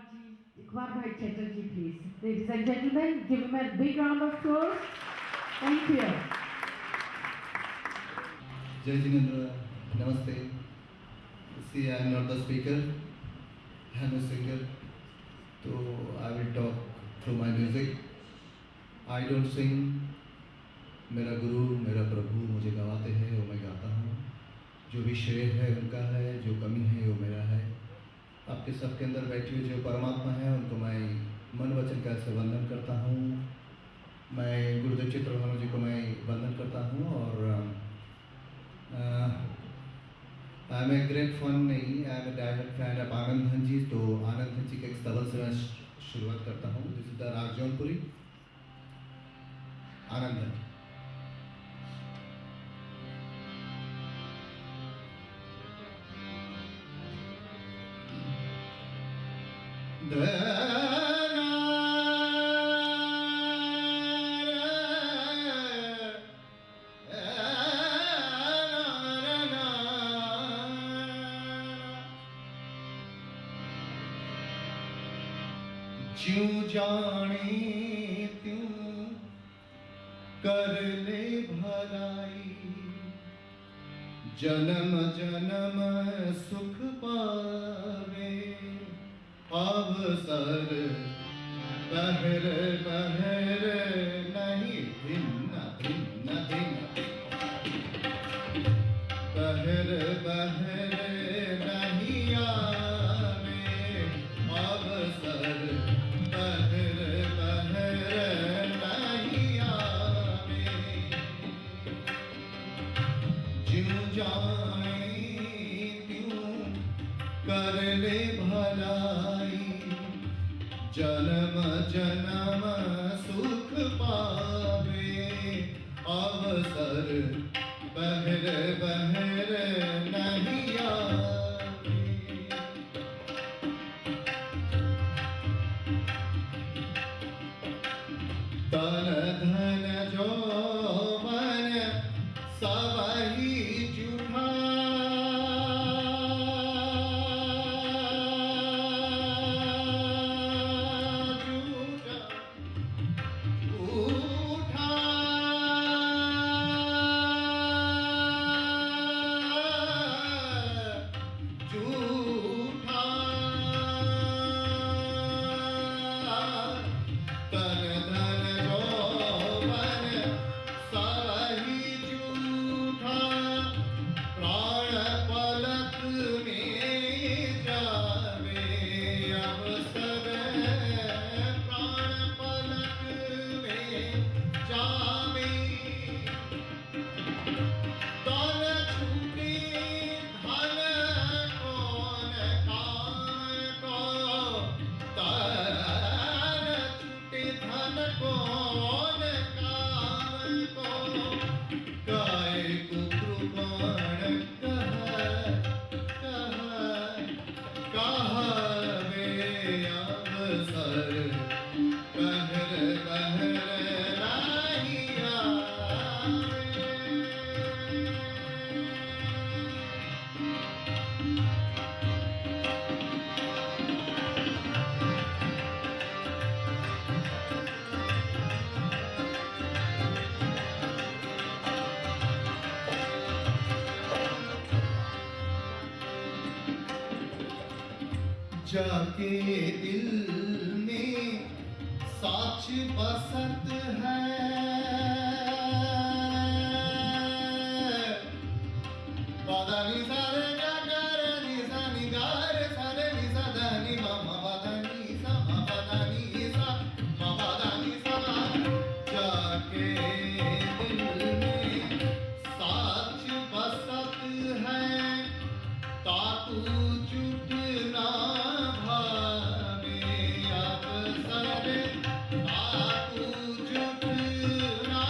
Iqbal Bhai Chatterjee, please. Ladies and gentlemen, give him a big round of applause. Thank you. Jai Jinendra, Namaste. See, I am not the speaker, I am a singer. So I will talk through my music. I don't sing. मेरा गुरु मेरा प्रभु मुझे गवाते हैं वो मैं गाता हूँ. जो भी शेर है उनका है, जो कमी है वो मेरा है. आपके सबके अंदर बैठी हुई जो परमात्मा है उनको मैं मन वचन का से वंदन करता हूँ. मैं गुरुदेव चित्रभानु जी को मैं वंदन करता हूँ. और I am a great fun नहीं, I am a direct fan of Anand Dhan ji. तो आनंद धन जी के एक स्तबल से मैं शुरुआत करता हूँ. दिस इज द राग जौनपुरी. आनंद धन. ज्यों जाने त्यों कर ले भलाई, जन्म जन्म सुख पावे. अवसर बहर बहर नहीं भिन्न भिन्न भिन्न. बहर बहर नहीं आवे. अवसर बहर बहर नहीं आवे. ज्यों जाए त्यों कर ले भलाई, जन्म जन्म सुख पावे. अवसर बहर बहर नहीं आवे. तन धन जौवन सबही जूठा. जाके दिल में साच बसत है. पदानी सारे गागर निसा निगार सारे निसा धनी मम पदानी सा पदानी सा पदानी सा. जाके दिल में साच बसत है. ताकू झूठ ना भावे. अवसर ताकू झूठ ना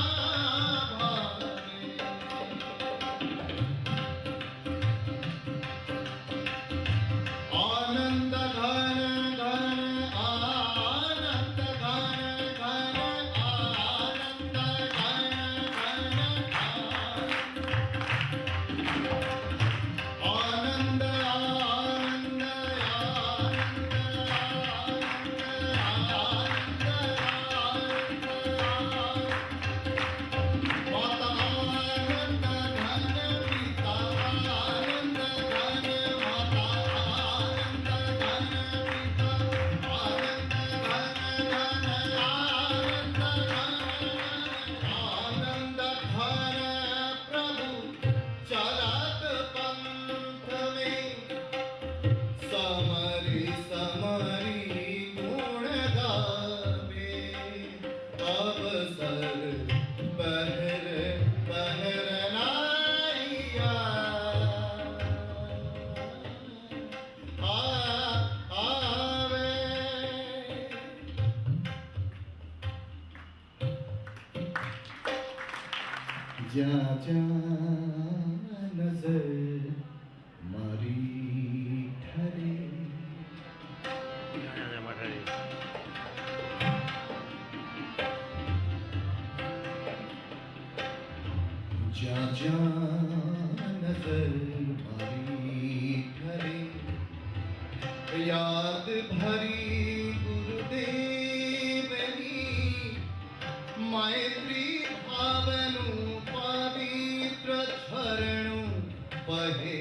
जा जा नजर मारी ठरे जा जा नजर मारी ठरे याद भरी गुरुदेवनी मैत्री भावनु पवित्र झरणु पहे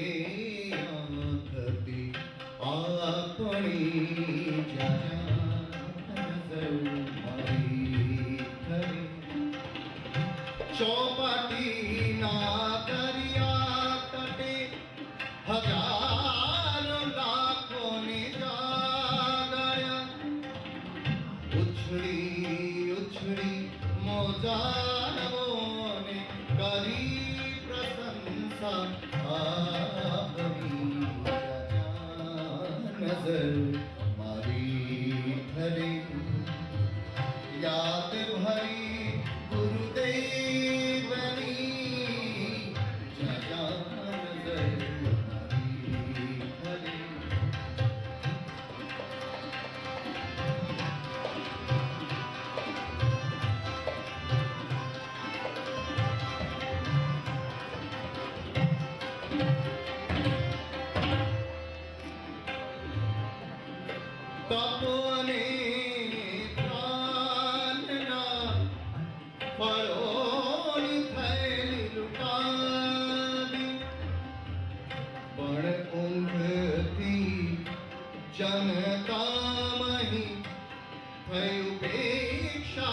आंखती आपणी जा जा नजर मारी ठरे चौपाटी ना दरिया तटे हजारों लाखों ने जागया उछड़ी उछड़ी मोजारों ने करी प्रशंसा आपकी नजर मारी ठरे याद भरी गुरुदेवनी जा जा नजर मारी ठरे तपोने प्राणना परोनी थैली लुटावी पण ऊँघती जनता मही थई उपेक्षा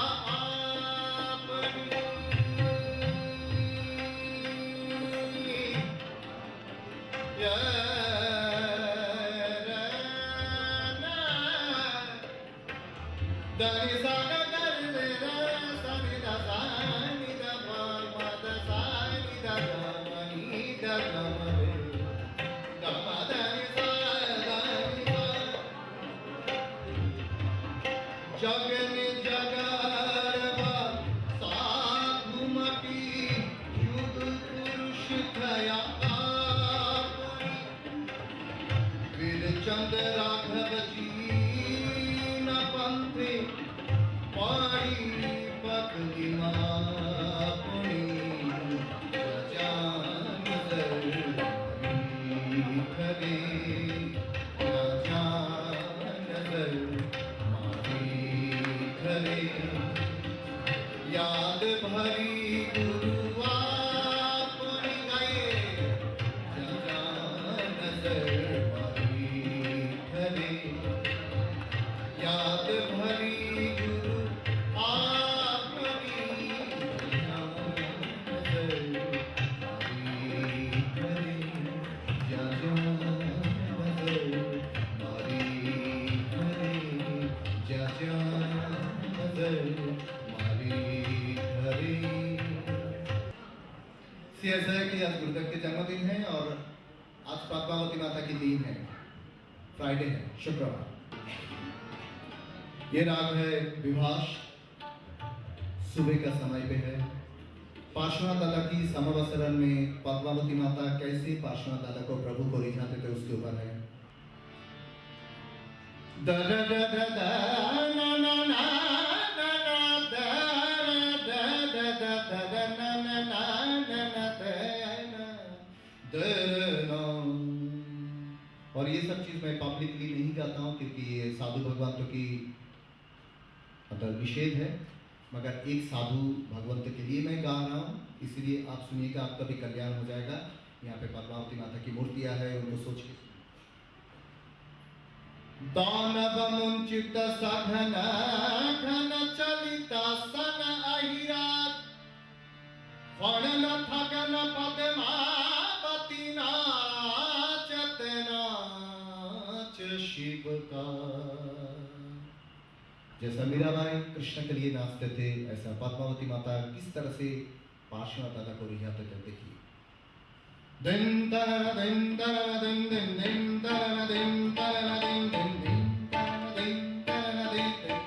जगन जगरवा साधुमती युग पुरुष थया वीरचंद राघव जी न पंथे पाड़ी पगली मापुनी जा नजर मारी ठरे जा नजर मारी ठरे याद भरी गुरु आपनी गए जा नजर मारी ठरे याद भरी गुरु आपनी नजर मारी ठरे जा नजर मारी ठरे जा नजर मारी ठरे। ऐसा है कि आज गुरुदेव के जन्मदिन है और आज पद्मावती माता की दिन है, फ्राइडे है, शुक्रवार। ये राग है विभास, सुबह का समय पे है। पार्श्वनाथ दादा की समवसरण में पद्मावती माता कैसे पार्श्वनाथ दादा को प्रभु को रिझाते थे उसके ऊपर है। और ये सब चीज मैं पब्लिकली नहीं गाता हूँ क्योंकि ये साधु भगवंतों की मतलब निषेध है, मगर एक साधु भगवंत के लिए मैं गा रहा हूँ, इसलिए आप सुनिएगा, आपका भी कल्याण हो जाएगा। यहाँ पे पद्मावती माता की मूर्तियां है, उनको सोच के दानव मुंचित सघन घन चलिता सन अहिराज फणन थगन पद्मावती नाचत नाच शिव का। जैसा मीराबाई कृष्ण के लिए नाचते थे, ऐसा पद्मावती माता किस तरह से पार्श्वनाथ दादा को रिझाते थे, देखिए। दिन तरन दिन तरन दिन दिन दिन तरन दिन तरन दिन दिन दिन तरन दिन तरन दिन दिन।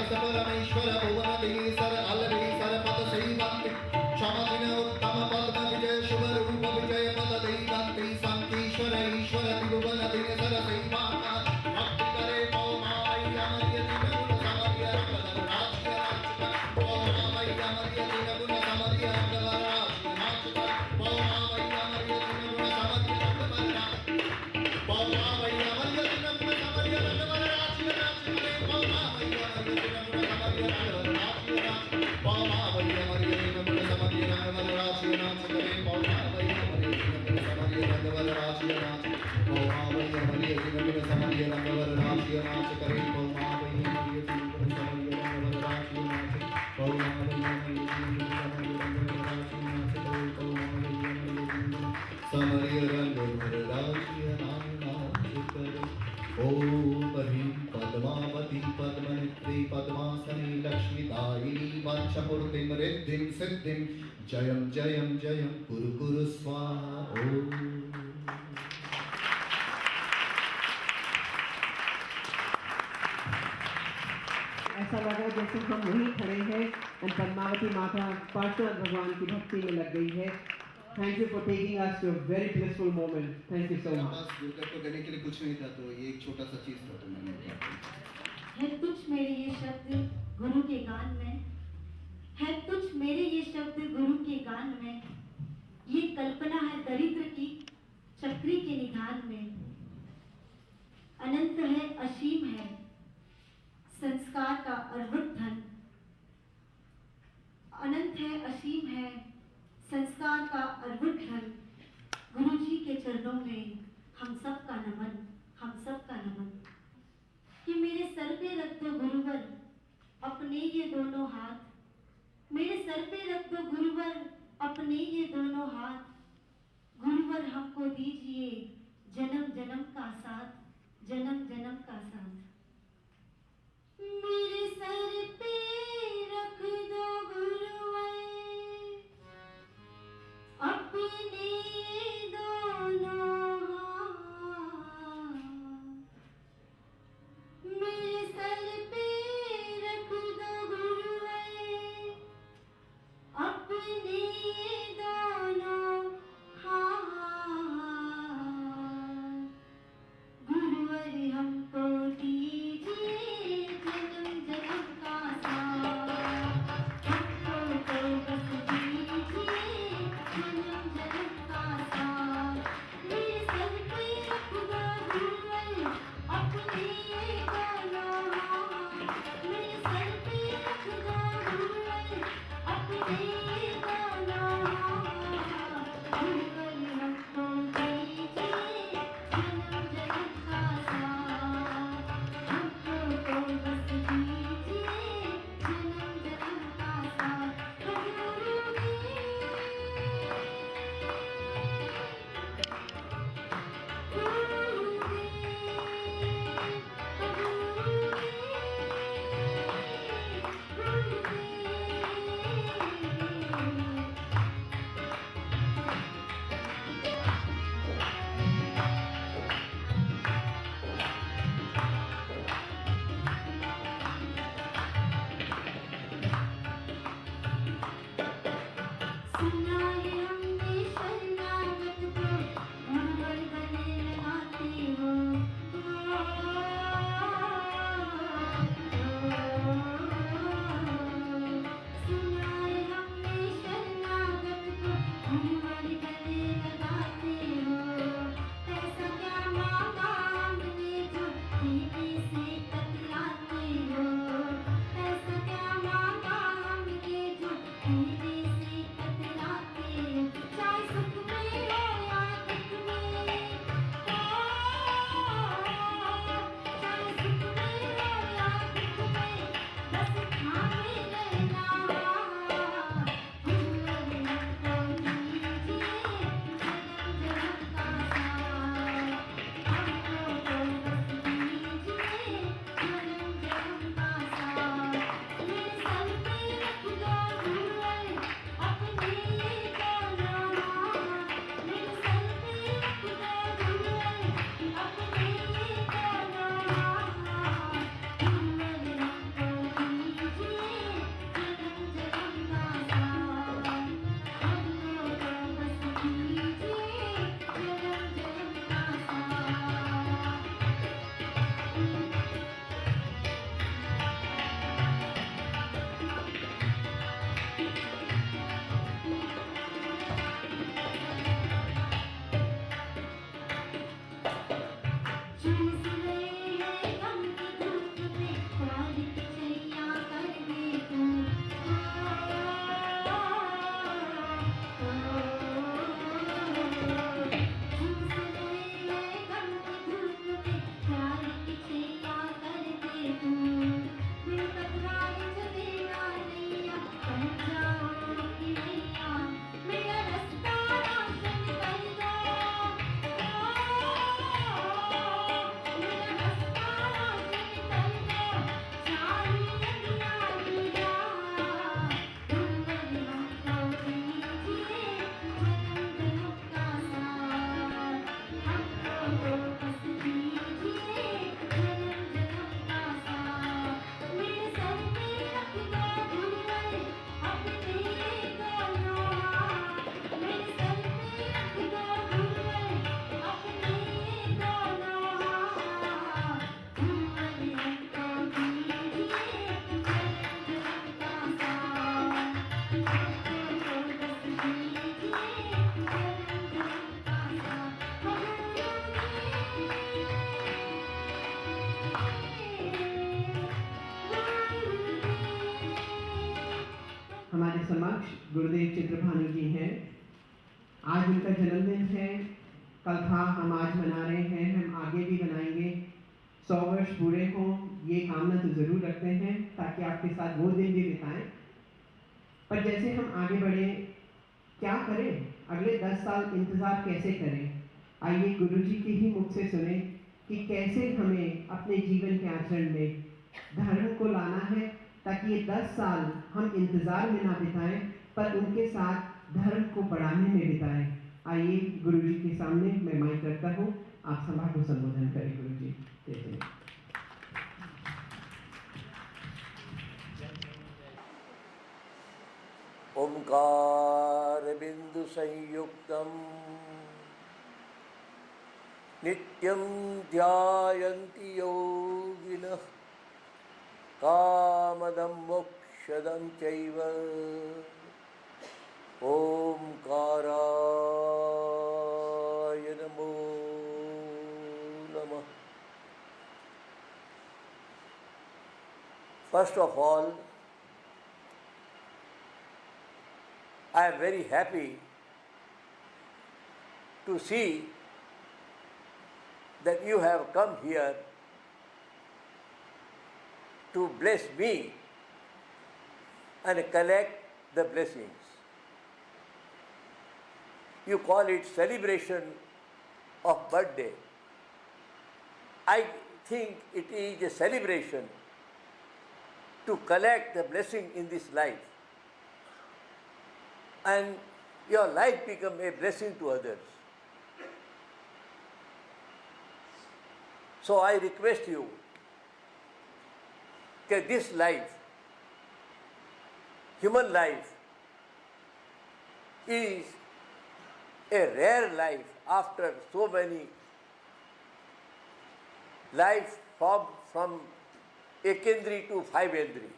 Parasaparameśwara Bhuvanadesara Alabesara Pada Saivanti समरिय रंग भर राशिय नाम नाम कर ओम ह्रीं पद्मावती पद्मनेत्री पद्मासनी लक्ष्मीदायिनी वाञ्छपूर्तिं रिद्धिं सिद्धिं जयं जयं जयं कुरु कुरु स्वाहा ओम। ऐसा लगा जैसे हम वहीं खड़े हैं और पद्मावती माता पार्श्वनाथ भगवान की भक्ति में लग गई है। Thank you for taking us to a very blissful moment. Thank you so much. Gurudev को देने के लिए कुछ नहीं था, तो ये एक छोटा सा चीज था, तो मैंने है तुझ मेरे ये शब्द गुरु के गान में, है तुझ मेरे ये शब्द गुरु के गान में, ये कल्पना है दरिद्र की चक्री के निधान में। अनंत है असीम है संस्कार का अर्वुत धन, अनंत है असीम है संस्कार का अर्वुत धन। गुरु जी के चरणों में हम सब का नमन, हम सब का नमन। कि मेरे सर पे रख दो गुरुवर अपने ये दोनों हाथ, मेरे सर पे रख दो गुरुवर अपने ये दोनों हाथ। गुरुवर हमको दीजिए जन्म जन्म का साथ, जन्म जन्म का साथ। मेरे सर पे रख दो गुरुवर अपने दोनों हाथ, मेरे सर पे रख दो गुरुवर अपने दोनों हाथ। गुरुवर हमको दीजिए जन्म जन्म का साथ, हमको तो बस दीजिए जन्म जन्म का साथ। मेरे सर पे रख दो गुरुवर अपने दोनों हाथ, मेरे सर पे रख दो गुरुवर अपने दोनों हाथ। गुरुवर हमको दीजिए जन्म जन्म का साथ, हमको तो बस दीजिए जन्म जन्म का साथ। सुना है हमने शरणागत को गुरुवर बने लगाते हो। सुना है हमने शरणागत को गुरुवर बने लगाते हो। ऐसा क्या मांगा हमने जो दीदी से कतराते हो। ऐसा क्या मांगा हमने जो दीदी से कतराते हो। चाहे सुख में गुरुदेव चित्रभानु जी हैं। आज उनका जन्मदिन है, कल था, हम आज मना रहे हैं, हम आगे भी मनाएंगे। 100 वर्ष पूरे हों ये कामना तो ज़रूर रखते हैं ताकि आपके साथ वो दिन भी बिताएं। पर जैसे हम आगे बढ़े, क्या करें, अगले 10 साल इंतज़ार कैसे करें? आइए गुरुजी के ही मुख से सुने कि कैसे हमें अपने जीवन के आचरण में धर्म को लाना है ताकि ये 10 साल हम इंतज़ार में ना बिताएं पर उनके साथ धर्म को बढ़ाने में बिताएं। आइए गुरुजी के सामने मैं माइक रखता हूँ, आप सभा को संबोधन करें। गुरुजी जय जय। ओंकार बिंदु संयुक्तम नित्यं ध्यायन्ति योगिनः कामदं मोक्षदं चैव ओंकाराय नमो नमः। First of all, I am very happy to see that you have come here to bless me and collect the blessings. You call it celebration of birthday. I think it is a celebration to collect the blessing in this life, and your life become a blessing to others. So I request you that this life, human life, is a rare life after so many life formed from ekendri to fiveendri.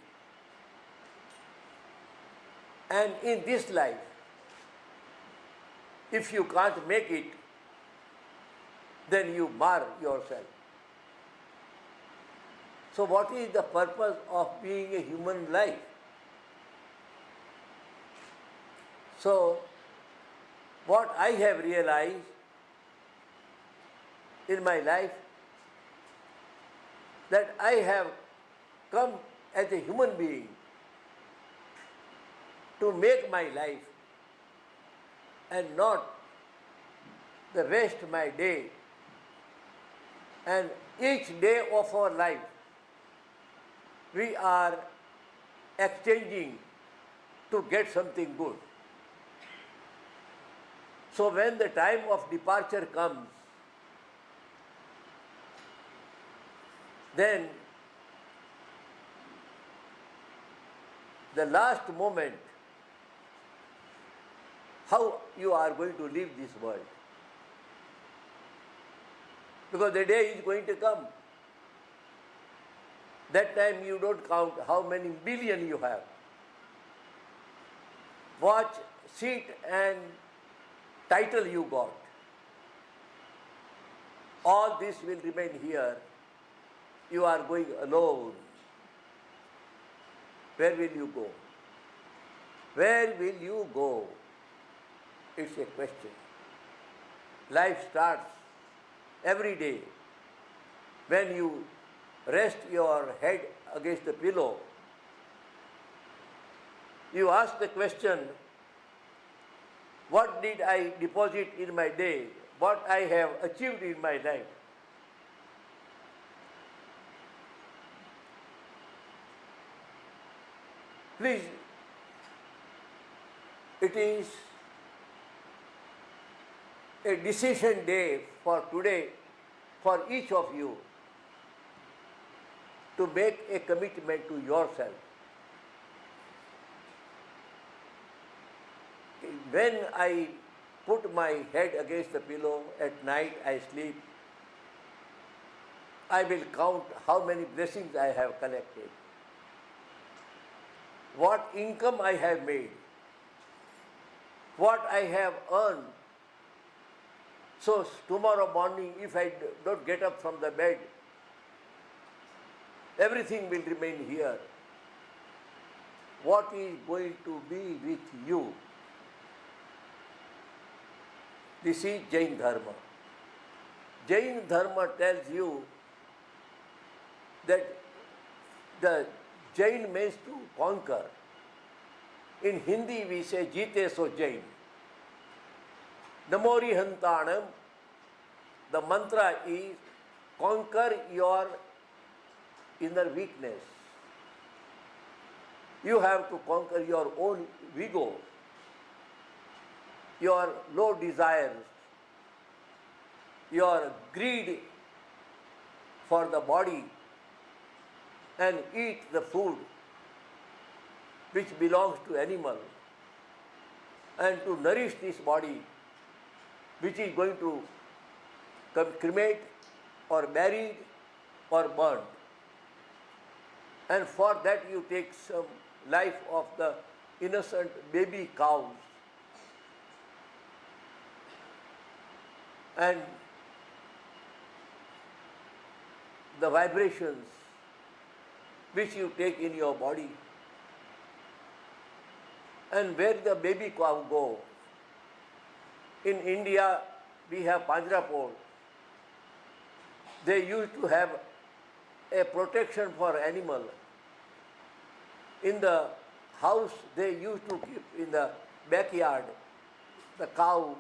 And in this life, if you can't make it, then you mar yourself. So what is the purpose of being a human life? So what I have realized in my life, that I have come as a human being to make my life and not the waste my day. And each day of our life, we are exchanging to get something good. So when the time of departure comes, then the last moment, how you are going to leave this world. Because the day is going to come. That time you don't count how many billion you have. Watch, seat and title you got. All this will remain here. You are going alone. Where will you go? Where will you go? It's a question. Life starts every day when you rest your head against the pillow. You ask the question, what did I deposit in my day? What I have achieved in my life? Please, it is a decision day for today for each of you to make a commitment to yourself. When I put my head against the pillow at night, I sleep, I will count how many blessings I have collected, what income I have made, what I have earned. So tomorrow morning, if I don't get up from the bed, everything will remain here. what is going to be with you. This is Jain Dharma. Jain Dharma tells you that the Jain means to conquer. In Hindi we say Jite so Jain. Namori Hantanam, the mantra is conquer your inner weakness. You have to conquer your own ego, your low desires, your greed for the body, and eat the food which belongs to animal, and to nourish this body which is going to cremate or buried or burned. And for that you take some life of the innocent baby cows, and the vibrations which you take in your body. And where the baby cow go? In India we have Panjrapot. They used to have a protection for animal. In the house they used to keep in the backyard the cow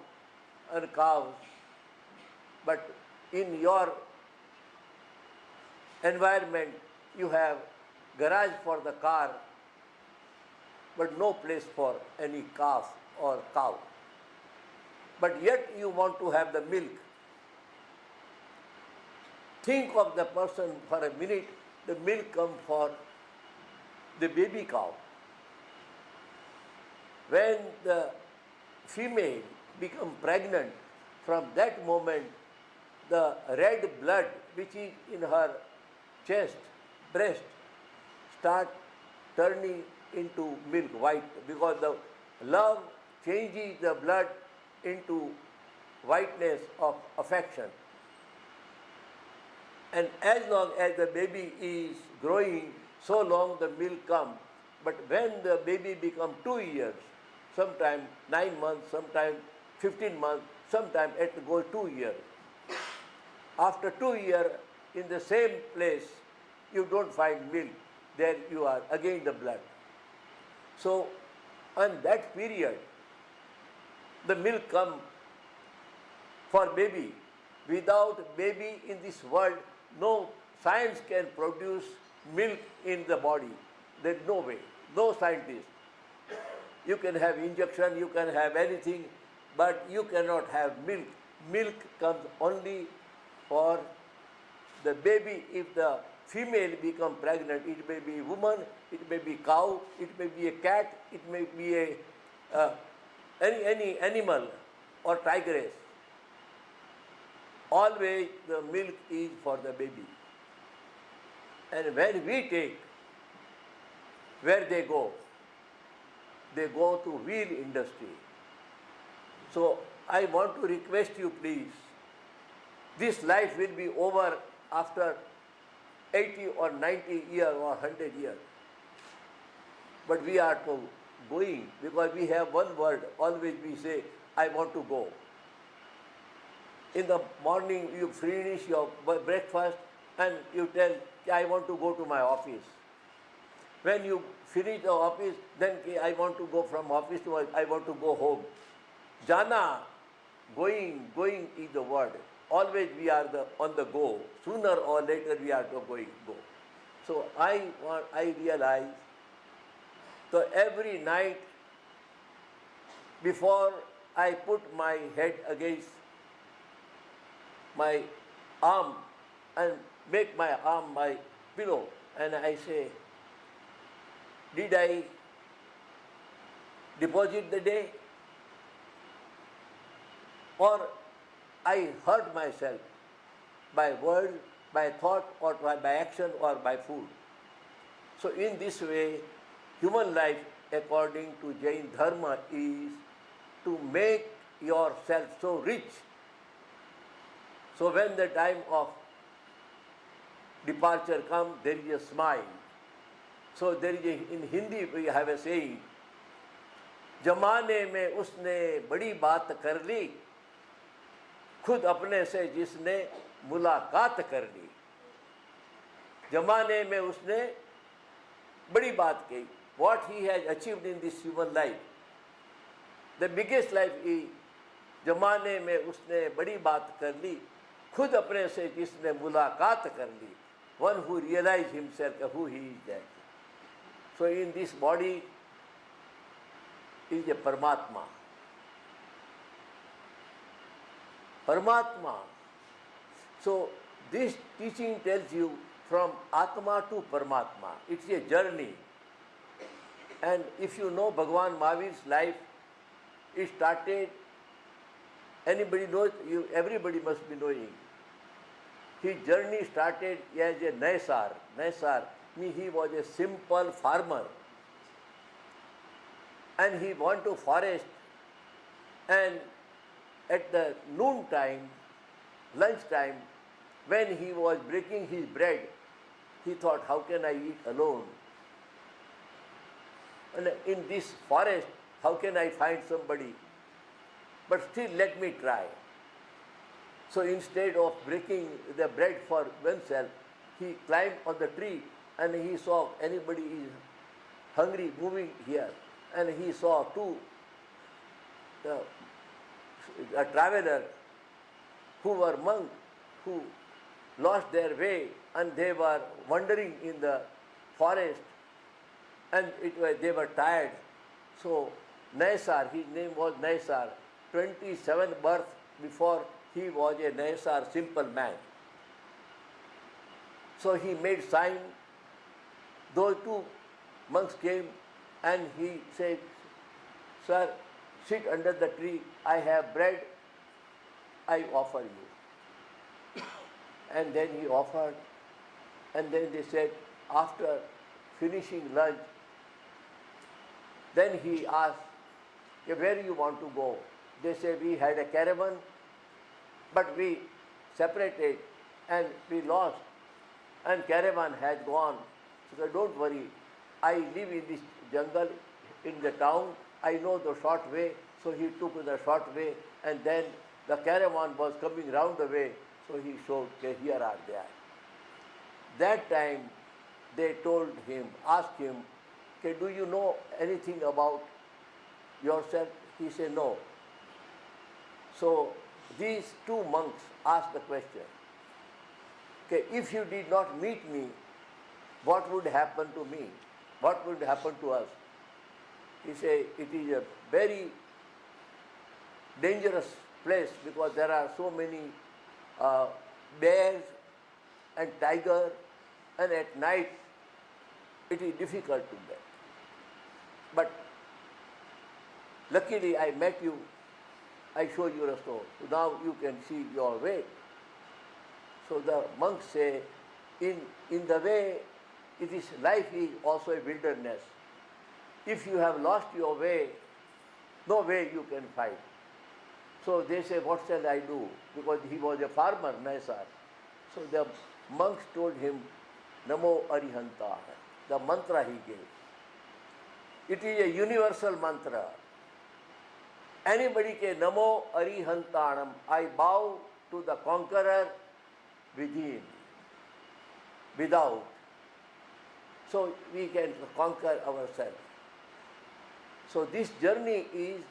and cows. But in your environment you have garage for the car, but no place for any calf or cow. But yet you want to have the milk. Think of the person for a minute, the milk comes for the baby cow. When the female becomes pregnant, from that moment the red blood which is in her chest, breast, start turning into milk white, because the love changes the blood into whiteness of affection. And as long as the baby is growing, so long the milk comes. But when the baby becomes 2 years, sometime 9 months, sometime 15 months, sometime it goes 2 years. After 2 years, in the same place, you don't find milk. There you are, again the blood. So, on that period, the milk comes for baby. Without baby in this world, no science can produce milk in the body. There is no way, no scientist. You can have injection, you can have anything, but you cannot have milk. Milk comes only for the baby. If the female becomes pregnant, it may be woman, it may be cow, it may be a cat, it may be any animal or tigress. Always the milk is for the baby. And when we take, where they go? They go to wheel industry. So I want to request you, please, this life will be over after 80 or 90 years or 100 years. But we are going, because we have one word, always we say, I want to go. In the morning you finish your breakfast and you tell, I want to go to my office. When you finish the office, then I want to go from office to, I want to go home. Jana, going is the word. Always we are on the go. Sooner or later we are go. So I realize, so every night before I put my head against my arm and make my arm my pillow, and I say, did I deposit the day? Or I hurt myself by word, by thought, or by action, or by food. So in this way, human life, according to Jain Dharma, is to make yourself so rich. So when the time of departure comes, there is a smile. So there is in Hindi we have a saying, जमाने में उसने बड़ी बात कर ली, खुद अपने से जिसने मुलाकात कर ली. जमाने में उसने बड़ी बात की. What he has achieved in this human life, the biggest life is जमाने में उसने बड़ी बात कर ली, खुद अपने से जिसने मुलाकात कर ली. One who realized himself who he is that. So in this body is a Paramatma. Paramatma. So this teaching tells you from Atma to Paramatma. It's a journey. And if you know Bhagavan Mahavir's life, it started, anybody knows, everybody must be knowing. His journey started as a Naisar. Naisar means he was a simple farmer. And he went to forest, and at the noon time, lunch time, when he was breaking his bread, he thought, how can I eat alone? And in this forest, how can I find somebody? But still let me try. So instead of breaking the bread for oneself, he climbed on the tree and he saw anybody is hungry moving here. And he saw a traveler who were monks who lost their way and they were wandering in the forest and they were tired. So Naisar, his name was Naisar, 27 birth before he was a Naisar, simple man. So he made sign, those two monks came and he said, sir, sit under the tree, I have bread, I offer you. And then he offered, and then they said, after finishing lunch, then he asked, where do you want to go? They said, we had a caravan, but we separated and we lost, and caravan had gone. So said, don't worry, I live in this jungle, in the town, I know the short way. So he took the short way, and then the caravan was coming round the way, so he showed, okay, here are they. That time they told him, asked him, okay, do you know anything about yourself? He said, no. So these two monks asked the question, okay, if you did not meet me, what would happen to me? What would happen to us? He said, it is a very dangerous place because there are so many bears and tigers, and at night it is difficult to get. But luckily I met you, I show you a stone. So now you can see your way. So the monks say, in the way, it is life is also a wilderness. If you have lost your way, no way you can find. So they say, what shall I do? Because he was a farmer, Naisar. So the monks told him, Namo Arihanta, the mantra he gave. It is a universal mantra. Anybody can Namo Arihantanam, I bow to the conqueror within, without. So we can conquer ourselves. So this journey is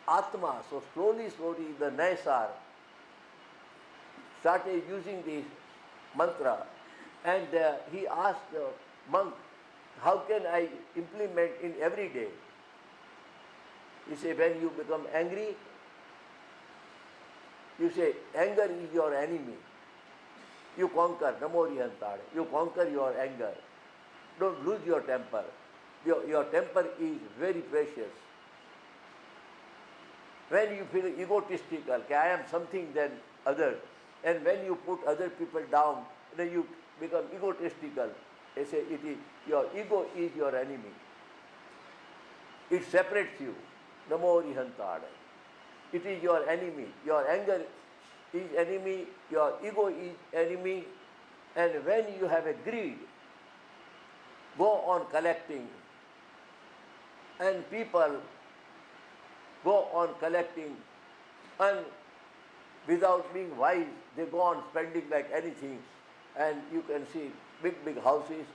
Atma. So slowly, the Naisar started using this mantra, and he asked the monk, how can I implement in every day? He said, when you become angry, you say, anger is your enemy. You conquer, Namo Arihantare. You conquer your anger. Don't lose your temper. Your temper is very precious. When you feel egotistical, okay, I am something than others, and when you put other people down, then you become egotistical. They say your ego is your enemy. It separates you. Namo Arihantare. It is your enemy. Your anger is enemy, your ego is enemy, and when you have a greed, go on collecting, and people go on collecting, and without being wise, they go on spending like anything, and you can see big houses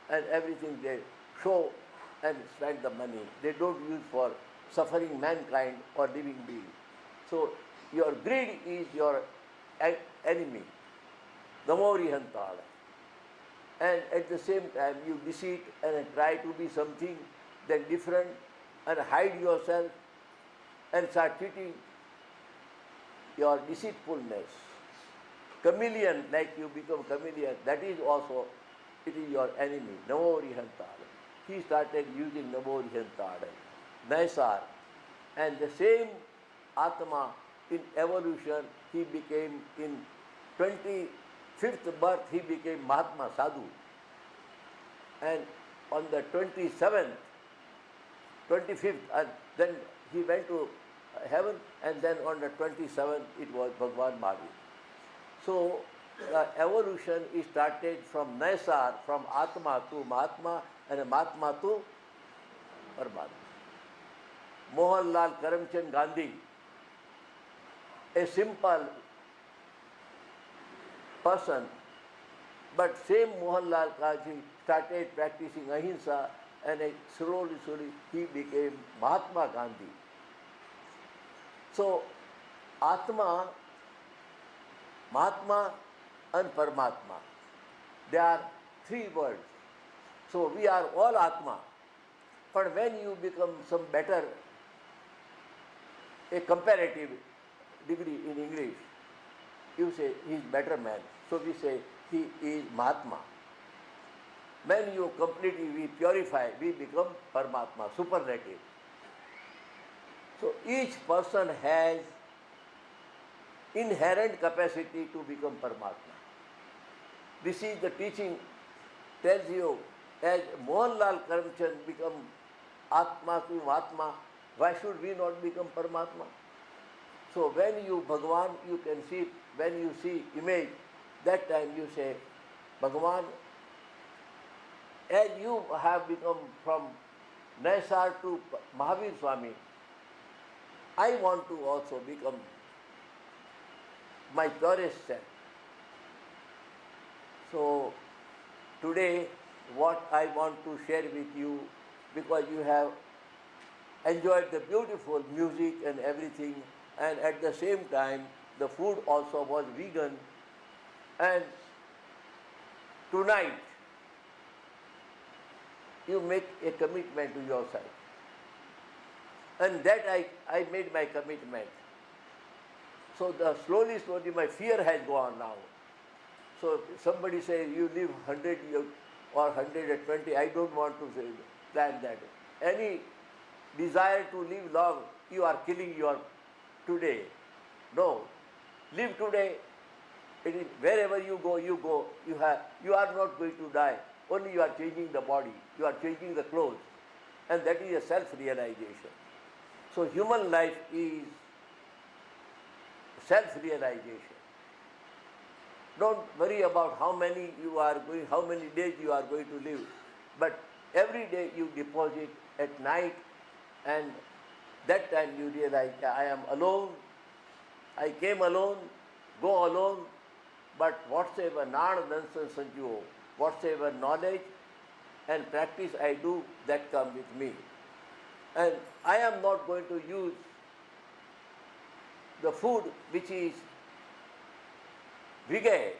and everything they show and spend the money. They don't use for suffering mankind or living beings. So your greed is your enemy, Namorihantala. And at the same time you deceit and try to be something then different and hide yourself and start cheating. Your deceitfulness, chameleon, like you become chameleon, that is also, it is your enemy, Namorihantala. He started using Namorihantala, Naisar, and the same Atma in evolution, he became in 25th birth, he became Mahatma Sadhu. And on the 25th, and then he went to heaven, and then on the 27th, it was Bhagwan Mahavir. So the evolution is started from Naisar, from Atma to Mahatma, and Mahatma to Paramatma. Mohanlal Karamchand Gandhi, a simple person, but same Mohanlal Gandhi started practicing ahimsa, and slowly he became Mahatma Gandhi. So Atma, Mahatma and Paramatma, they are three words. So we are all Atma, but when you become some better, a comparative degree in English, you say he is better man. So we say he is Mahatma. When you completely we purify, we become Paramatma, superlative. So each person has inherent capacity to become Paramatma. This is the teaching tells you, as Mohanlal Karamchand become Atma to Mahatma, why should we not become Paramatma? So when you Bhagavan, you can see, when you see image, that time you say, Bhagavan, as you have become from Naisar to Mahavir Swami, I want to also become my purest self. So today what I want to share with you, because you have enjoyed the beautiful music and everything, and at the same time the food also was vegan, and tonight you make a commitment to yourself. And that I made my commitment. So slowly my fear has gone now. So somebody says you live 100 years or 120, I don't want to say, plan that. Any desire to live long, you are killing your today. No. Live today. It is wherever you go, you go. You are not going to die. Only you are changing the body. You are changing the clothes. And that is a self-realization. So human life is self-realization. Don't worry about how many days you are going to live. But every day you deposit at night, and that time you realize I am alone. I came alone, go alone, but whatsoever nana dansan sanjuo, whatsoever knowledge and practice I do, that comes with me. And I am not going to use the food which is vigay,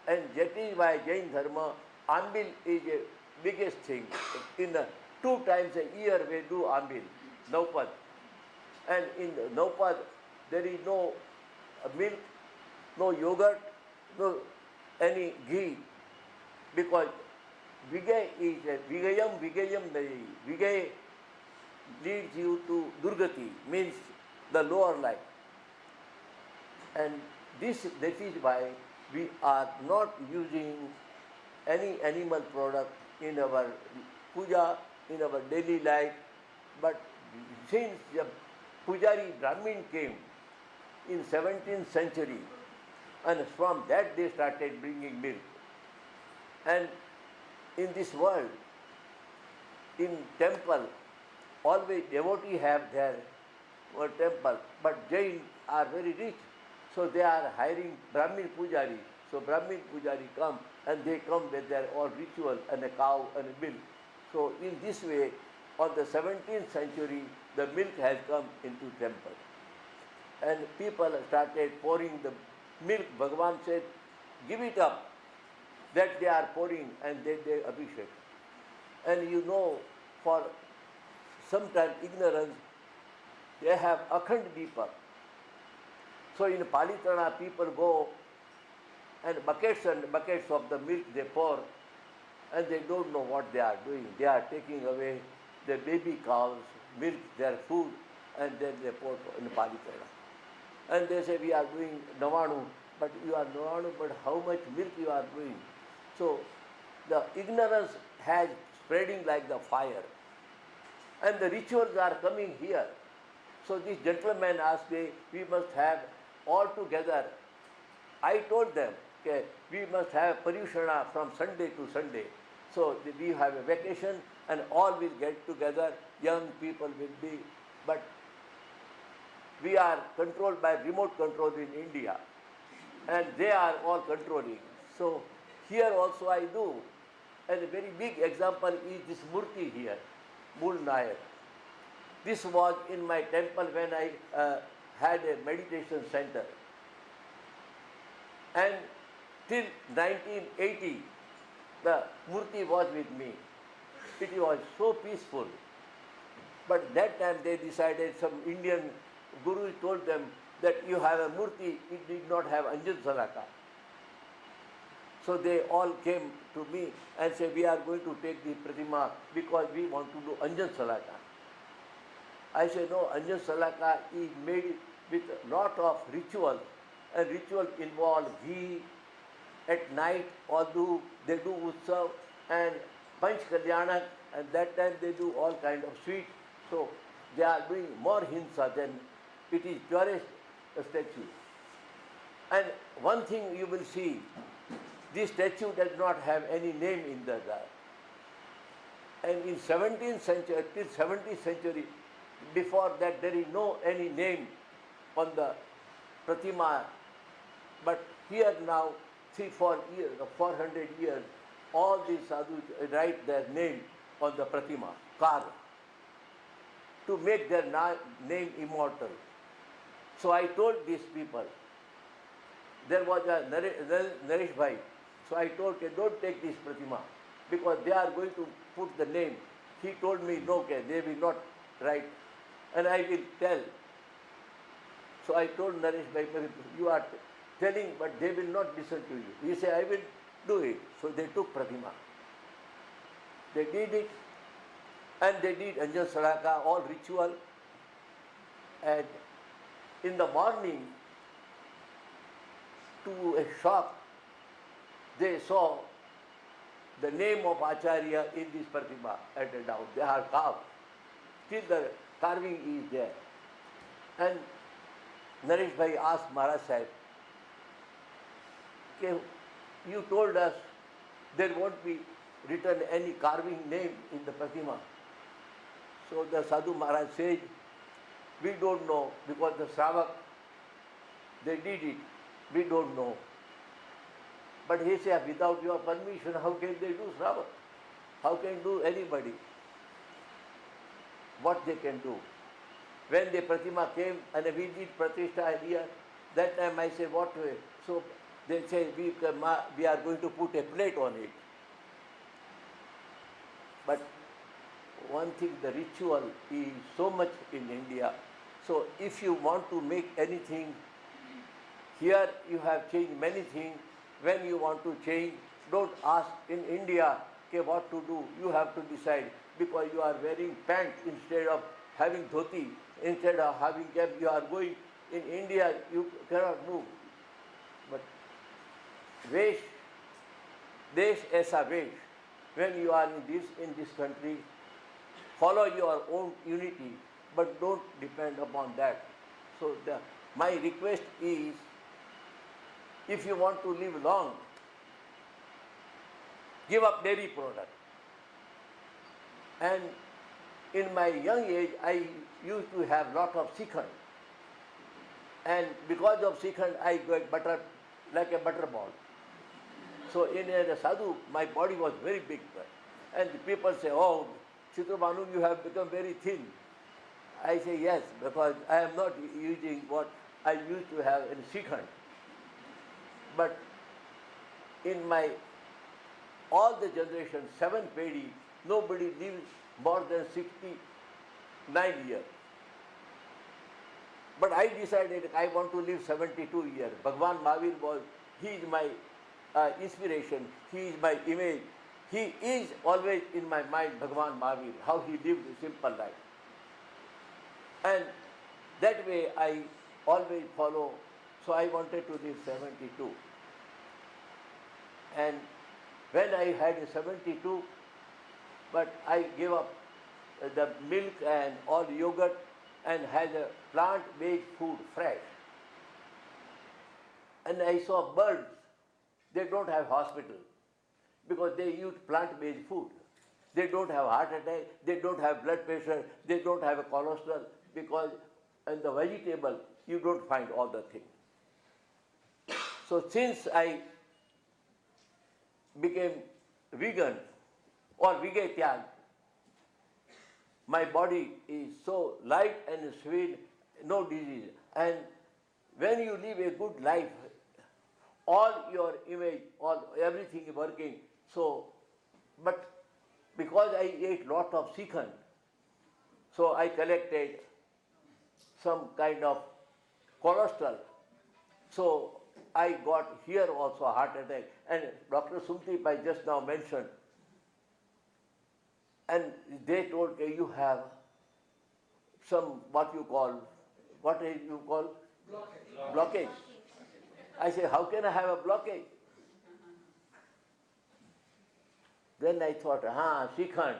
and that is why Jain Dharma, Ambil is the biggest thing. In 2 times a year we do Ambil, Naupad. And in the Naupad there is no milk, no yogurt, no any ghee, because vigay is vigayam nahi. Vigay leads you to Durgati, means the lower life. And that is why we are not using any animal product in our puja, in our daily life. But since the Pujari Brahmin came in 17th century, and from that they started bringing milk. And in this world, in temple, always devotee have their temple, but Jain are very rich, so they are hiring Brahmin Pujari. So Brahmin Pujari come and they come with their all ritual and a cow and a milk. So in this way, on the 17th century, the milk has come into temple. And people started pouring the milk. Bhagavan said, give it up. That they are pouring and then they abhishek. And you know, for sometimes ignorance, they have Akhand Deepak. So in Palitrana, people go and buckets of the milk they pour, and they don't know what they are doing. They are taking away the baby cows, milk, their food, and then they pour in Palitrana. And they say, we are doing Navanu, but you are Navanu, but how much milk you are doing? So the ignorance has spreading like the fire. And the rituals are coming here. So this gentleman asked me, we must have all together. I told them, okay, we must have Paryushana from Sunday to Sunday. So we have a vacation and all will get together, young people will be, but we are controlled by remote control in India and they are all controlling. So here also I do. And a very big example is this Murti here, Mool Nayak. This was in my temple when I had a meditation center. And till 1980, the Murti was with me. It was so peaceful. But that time they decided, some Indian guru told them that you have a Murti, it did not have Anjan Salaka. So they all came to me and said, we are going to take the Pratima because we want to do Anjan Salaka. I said, no, Anjan Salaka is made with a lot of rituals, and ritual involve ghee. At night, although they do Utsav and Panch Kalyanak, and that time they do all kind of sweets. So they are doing more hinsa than it is purest statue. And one thing you will see, this statue does not have any name in the jar. And in 17th century, till 17th century, before that there is no any name on the Pratima. But here now, 400 years, all these sadhus write their name on the Pratima, carve, to make their name immortal. So I told these people, there was a Naresh Bhai. So I told him, don't take this Pratima, because they are going to put the name. He told me, no, okay, they will not write, and I will tell. So I told Naresh Bhai, you are telling, but they will not listen to you. He said, I will do it. So they took Pratima. They did it, and they did Anjan Salaka, all ritual. And in the morning, to a shop, they saw the name of Acharya in this Pratima at a down. They are carved. Still the carving is there. And Naresh Bhai asked Maharaj Sahib, okay, you told us there won't be written any carving name in the Pratima. So the Sadhu Maharaj said, we don't know, because the Sravak, they did it, we don't know. But he said, without your permission, how can they do Sravak? How can do anybody? What they can do? When the Pratima came and we did Pratishtha here, that time I said, what way? So they say, we are going to put a plate on it. But one thing, the ritual is so much in India. So if you want to make anything, here you have changed many things. When you want to change, don't ask in India, okay, what to do. You have to decide, because you are wearing pants instead of having dhoti, instead of having cap, you are going. In India, you cannot move. But Vesh, Desh aisa Vesh. When you are in this country, follow your own unity, but don't depend upon that. So my request is, if you want to live long, give up dairy product. And in my young age, I used to have lot of sikhand. And because of sikhand, I got butter, like a butter ball. So in a sadhu, my body was very big. And the people say, oh, Chitrabhanu, you have become very thin. I say, yes, because I am not using what I used to have in sikhand. But in my, all the generation, 7 Pedi, nobody lives more than 69 years. But I decided I want to live 72 years. Bhagwan Mahavir was, he is my inspiration, he is my image. He is always in my mind, Bhagwan Mahavir, how he lived a simple life. And that way I always follow. So I wanted to live 72. And when I had 72, but I gave up the milk and all yogurt and had a plant-based food fresh. And I saw birds, they don't have hospital because they eat plant-based food. They don't have heart attack, they don't have blood pressure, they don't have a cholesterol because in the vegetable you don't find all the things. So since I became vegan or vegetarian, my body is so light and sweet, no disease. And when you live a good life, all your image, everything is working. So, but because I ate lot of sikhand, so I collected some kind of cholesterol. So I got here also a heart attack. And Dr. Sumti Pai just now mentioned, and they told me you have some, what you call? Blockage. I say, how can I have a blockage? Then I thought, sikhand.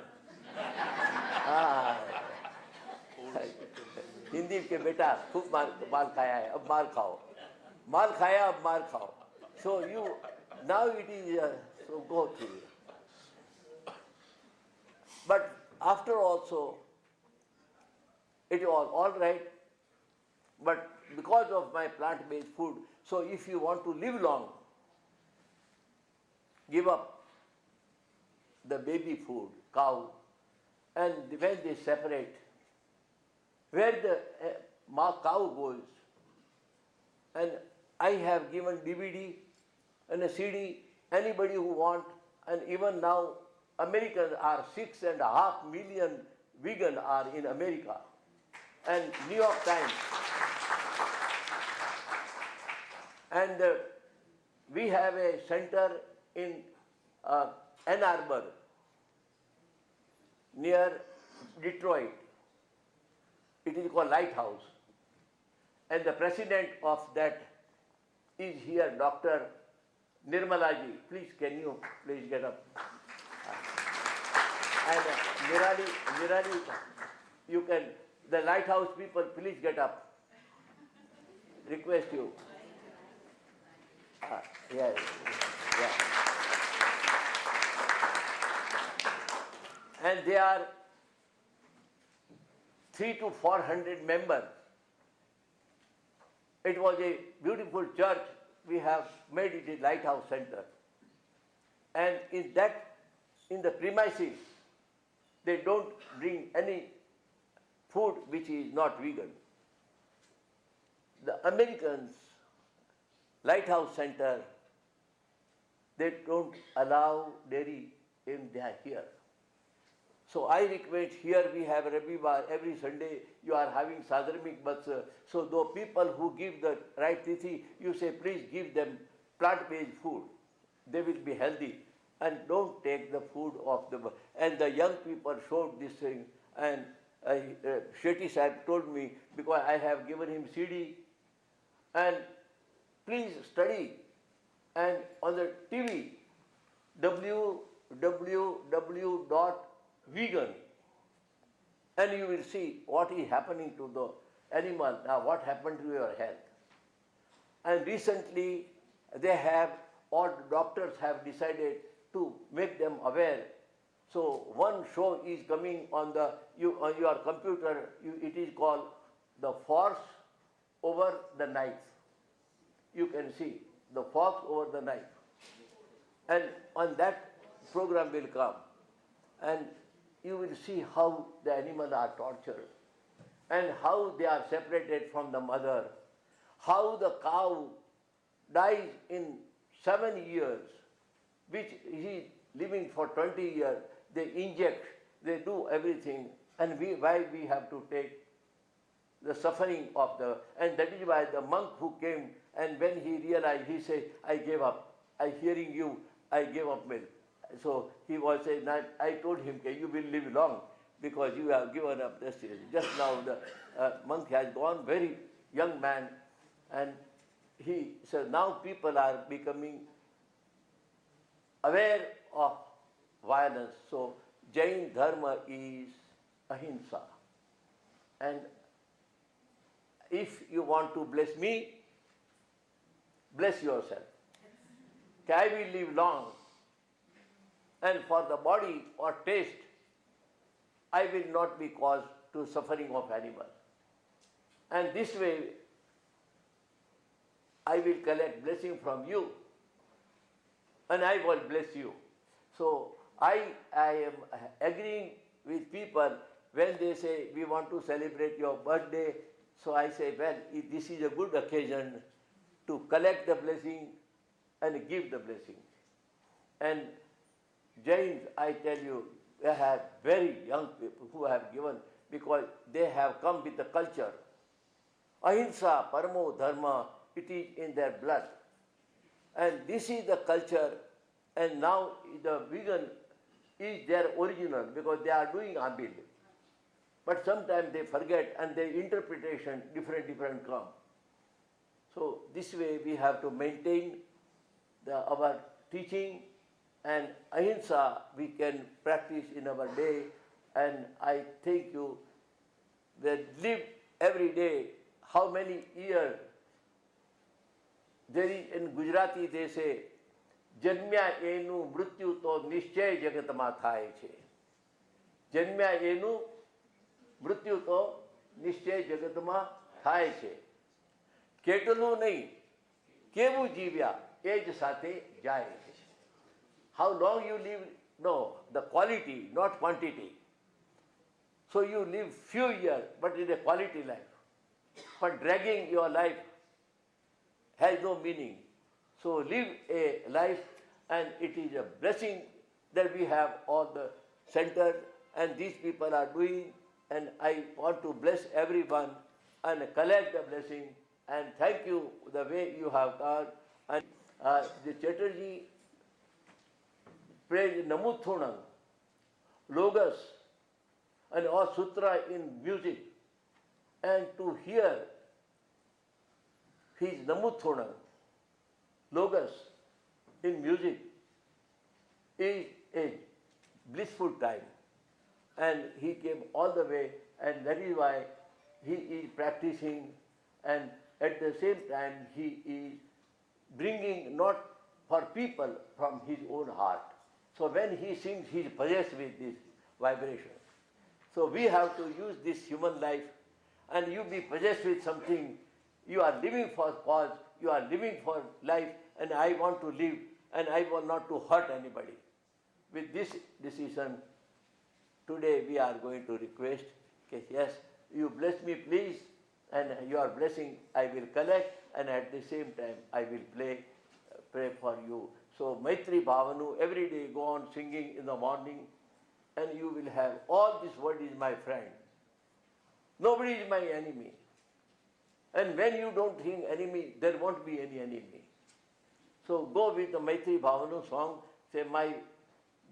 Hindi के बेटा खूब माल खाया है, अब माल खाओ. माल खाया, अब माल खाओ. So you, now it is, so go through it. But after also, it was all right. But because of my plant-based food, so if you want to live long, give up the baby food, cow, and when they separate, where the cow goes, and I have given DVD and a CD, anybody who want, and even now Americans are 6.5 million vegan are in America, and New York Times. And we have a center in Ann Arbor, near Detroit. It is called Lighthouse. And the president of that is here, Dr. Nirmalaji. Please, can you please get up? And Nirali, you can, the Lighthouse people, please get up. Request you. Yeah. And they are 300 to 400 members. It was a beautiful church. We have made it a Lighthouse Center. And in the premises, they don't bring any food which is not vegan. The Americans, Lighthouse Center, they don't allow dairy in there here. So I recommend here we have Ravivar, every Sunday you are having Sadharmik Vatsa. So though people who give the right tithi, you say please give them plant-based food. They will be healthy. And don't take the food of the... And the young people showed this thing. And Shetty Sahib told me, because I have given him CD, and please study. And on the TV, www.vegan, and you will see what is happening to the animal, now what happened to your health. And recently, all the doctors have decided to make them aware. So one show is coming on on your computer. It is called The Fox Over the Knife. You can see the fox over the knife. And on that program will come. And you will see how the animals are tortured and how they are separated from the mother, how the cow dies in 7 years, which he is living for 20 years. They inject, they do everything, and why we have to take the suffering of the, and that is why the monk who came, and when he realized, he said, I gave up, I hearing you, I gave up milk. So he was saying, I told him, okay, you will live long because you have given up this. Just now the monk has gone, very young man, and he said, now people are becoming aware of violence. So Jain Dharma is ahimsa. And if you want to bless me, bless yourself. I will live long. And for the body or taste, I will not be caused to suffering of animal. And this way, I will collect blessing from you, and I will bless you. So I am agreeing with people when they say, we want to celebrate your birthday. So I say, well, this is a good occasion to collect the blessing and give the blessing. And Jains, I tell you, they have very young people who have given because they have come with the culture. Ahimsa, Paramo Dharma, it is in their blood. And this is the culture, and now the vegan is their original because they are doing Ambil. But sometimes they forget and their interpretation different come. So this way we have to maintain our teaching, and ahimsa we can practice in our day. And I thank you that live every day. How many years? There is in Gujarati they say, Janmya enu mrityu to nischay jagatma thaya che. Janmya enu mrityu to nischay jagatma thaya che. Ketulu nahi, kevu jivya, age sathe jaya. How long you live? No, the quality, not quantity. So you live few years, but in a quality life. But dragging your life has no meaning. So live a life, and it is a blessing that we have all the centers, and these people are doing, and I want to bless everyone and collect the blessing, and thank you the way you have done. And the Chatterjee praised Namuthunam, Logos, and all sutra in music, and to hear his Namuthunam, Logos in music is a blissful time. And he came all the way, and that is why he is practicing, and at the same time he is bringing not for people from his own heart. So when he sings, he is possessed with this vibration. So we have to use this human life, and you be possessed with something. You are living for cause, you are living for life, and I want to live, and I want not to hurt anybody. With this decision, today we are going to request, okay, yes, you bless me please, and your blessing I will collect, and at the same time I will pray for you. So Maitri Bhavanu, every day go on singing in the morning, and you will have, all this world is my friend. Nobody is my enemy. And when you don't think enemy, there won't be any enemy. So go with the Maitri Bhavanu song, say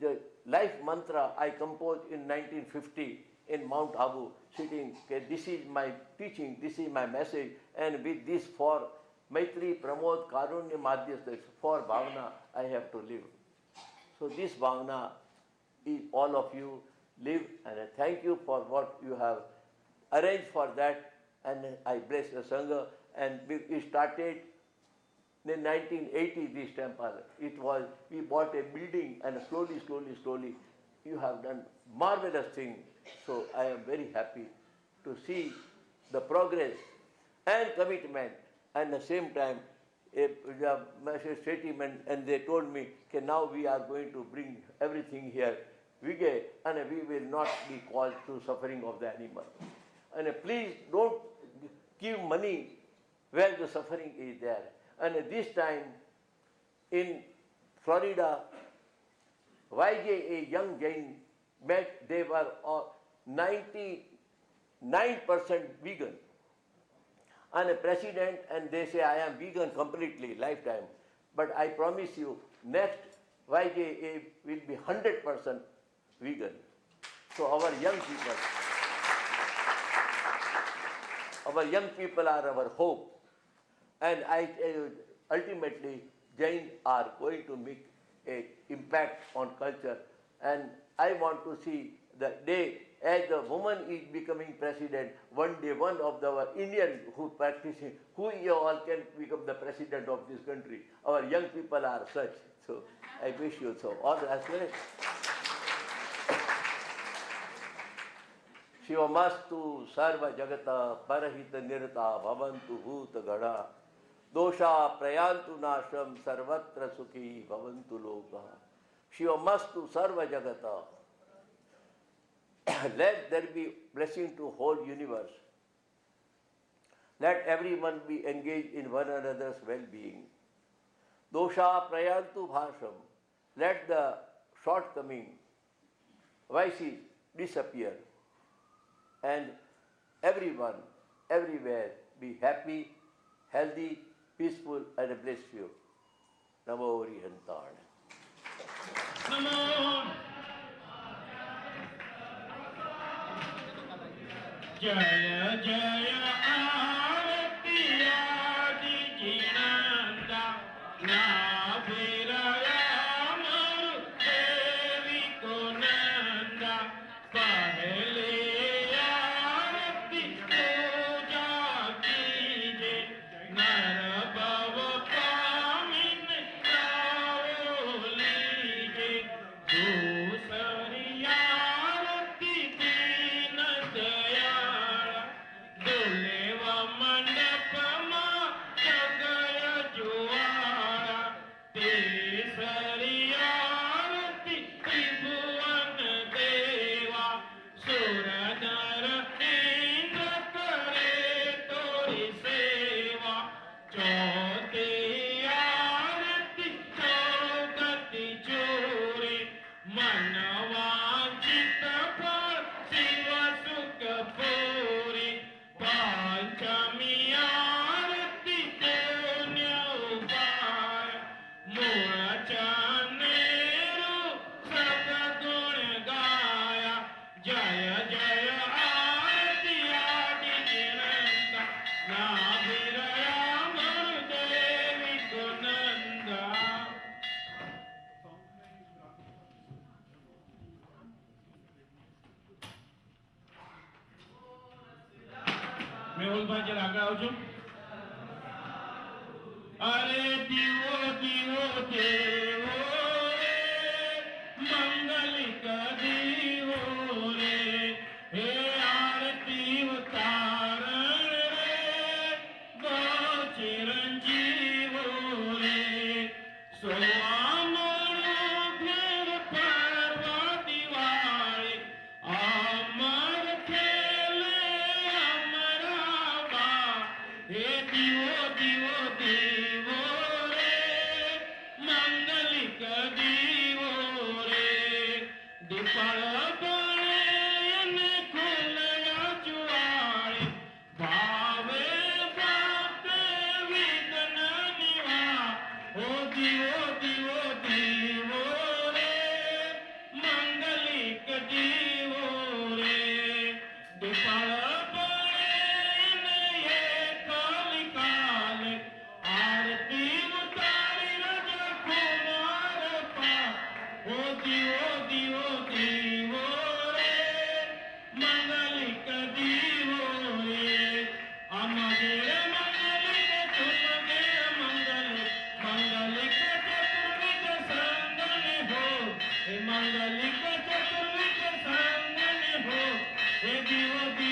the life mantra I composed in 1950 in Mount Abu, sitting, okay, this is my teaching, this is my message, and with this for Maitri, Pramod, Karunya, Madhyastha, for Bhavana, I have to live. So this Bhavana is all of you live, and I thank you for what you have arranged for that, and I bless the Sangha. And we started in 1980 this temple. We bought a building, and slowly, you have done marvelous thing. So I am very happy to see the progress and commitment, and at the same time the message statement, and they told me that now we are going to bring everything here, Vijay, and we will not be caused to suffering of the animal. And please don't give money where the suffering is there. And this time in Florida, YJA Young Jain met, they were 99% vegan. And a president, and they say, I am vegan completely, lifetime. But I promise you, next YJA will be 100% vegan. So our young people are our hope. And ultimately, Jains are going to make an impact on culture. And I want to see the day as the woman is becoming president, one day one of our Indian who practicing, who you all can become the president of this country. Our young people are such. So I wish you so. All the best. Shivamastu sarva jagata parahita nirta bhavantu bhuta gada dosha prayantu nasham sarvatra sukhi bhavantu loka. Shivamastu sarva jagata. Let there be blessing to whole universe. Let everyone be engaged in one another's well-being. Dosha prayantu bhasham. Let the shortcoming, vices disappear. And everyone, everywhere, be happy, healthy, peaceful, and blissful. Namo Rihantad. Namo Jaya Jaya Arati Adi Jinanda Nabhiraya Maru Devi Konanda Pahle Arati Puja Kije Nar Bhava Pamin Rao Lije Dusari Arati Deen Dayala Duleva Mandapama Jagaya Juara Tesari Arati Tribhuvan Deva Suradara Indra Kare Tori Seva Chote Arati Chogati Chore Manavanchita Phal Shiva Sukha Puri Panchami Arati Punya Upaya Mula Chaneru Sagagun Gaya Jaya Jaya Arati Adi Jinanda Nabhiraya Maru Devi Konanda. મેહુલભાઈ જરા આગળ આવજો. અરે દીવો દીવો દેવો રે મંગલિક દીવો રે હે આરતી ઉતારણ રે ગો ચિરંજીવો રે સોઆમણું ઘેર પરવા દિવાળી અમર ખેલે અમરાવા હે દીવો દીવો દીવો રે મંગલિક દીવો રે દીપળ બળે અને ખુલ્યા જુવાળે ભાવે ભક્તે વિઘ્ન નિવા ઓ દીવો દીવો દીવો રે મંગલિક દીવો રે દીપળ બળે અને એ કલિકાલે આરતી ઉતારી રજ કુમાર પા ઓ દીવો દીવો દીવો રે મંગલિક દીવો રે અમગે મંગલિક તુમગે મંગલિક મંગલિક ચતુર્વિધ સંગને હો હે મંગલિક ચતુર્વિધ हे दिवो